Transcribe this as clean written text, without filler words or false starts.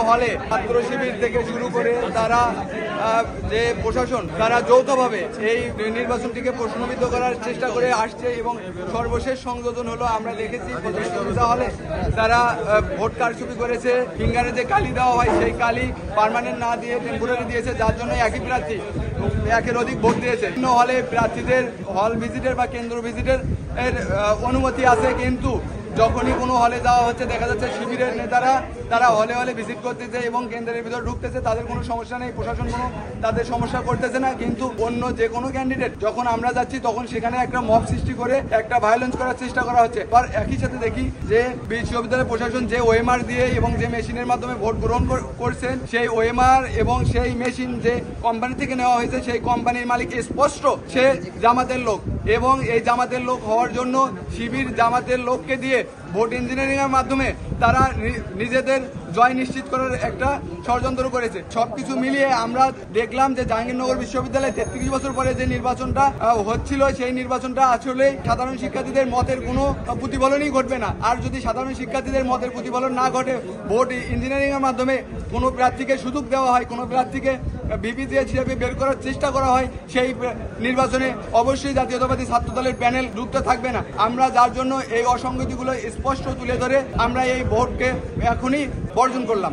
হলে ছাত্র শিবির থেকে শুরু করে তারা যে প্রশাসন তারা যৌথভাবে এই নির্বাচনটিকে প্রশ্নবিদ্ধ করার চেষ্টা করে আসছে এবং সর্বশেষ সংযোজন হলো আমরা দেখেছি প্রতিযোগিতা হলে তারা ভোট কারচুপি করেছে। ফিঙ্গারে যে কালি দেওয়া হয় সেই কালি পার্মানেন্ট না দিয়ে টেম্পোরারি দিয়েছে, যার জন্য একই প্রার্থী একের অধিক ভোট দিয়েছে। বিভিন্ন হলে প্রার্থীদের হল ভিজিটের বা কেন্দ্র ভিজিটের অনুমতি আছে, কিন্তু যখনই কোনো হলে যাওয়া হচ্ছে দেখা যাচ্ছে শিবিরের নেতারা তারা হলে হলে ভিজিট করতেছে এবং কেন্দ্রের ভিতর ঢুকতেছে। তাদের কোনো সমস্যা নেই, প্রশাসন কোনো তাদের সমস্যা করতেছে না। কিন্তু অন্য যে কোনো ক্যান্ডিডেট যখন আমরা যাচ্ছি তখন সেখানে একটা মব সৃষ্টি করে একটা ভায়োলেন্স করার চেষ্টা করা হচ্ছে। আর একই সাথে দেখি যে বিশ্ববিদ্যালয় প্রশাসন যে ওএমআর দিয়ে এবং যে মেশিনের মাধ্যমে ভোট গ্রহণ করছেন সেই ওএমআর এবং সেই মেশিন যে কোম্পানি থেকে নেওয়া হয়েছে সেই কোম্পানির মালিক স্পষ্ট সে জামাতের লোক, এবং এই জামাতের লোক হওয়ার জন্য শিবির জামাতের লোককে দিয়ে ভোট ইঞ্জিনিয়ারিং এর মাধ্যমে তারা নিজেদের জয় নিশ্চিত করার একটা ষড়যন্ত্র করেছে। সবকিছু মিলিয়ে আমরা দেখলাম যে জাহাঙ্গীরনগর বিশ্ববিদ্যালয়ে 33 বছর পরে যে নির্বাচনটা হচ্ছিল সেই নির্বাচনটা আসলে সাধারণ শিক্ষার্থীদের মতের কোনো প্রতিফলনই ঘটবে না। আর যদি সাধারণ শিক্ষার্থীদের মতের প্রতিফলন না ঘটে, ভোট ইঞ্জিনিয়ারিং এর মাধ্যমে কোনো প্রার্থীকে সুযোগ দেওয়া হয়, কোনো প্রার্থীকে ভিপি হিসেবে বের করার চেষ্টা করা হয়, সেই নির্বাচনে অবশ্যই জাতীয়তাবাদী ছাত্র দলের প্যানেল যুক্ত থাকবে না। আমরা যার জন্য এই অসঙ্গতিগুলো স্পষ্ট তুলে ধরে আমরা এই ভোটকে এখনই বর্জন করলাম।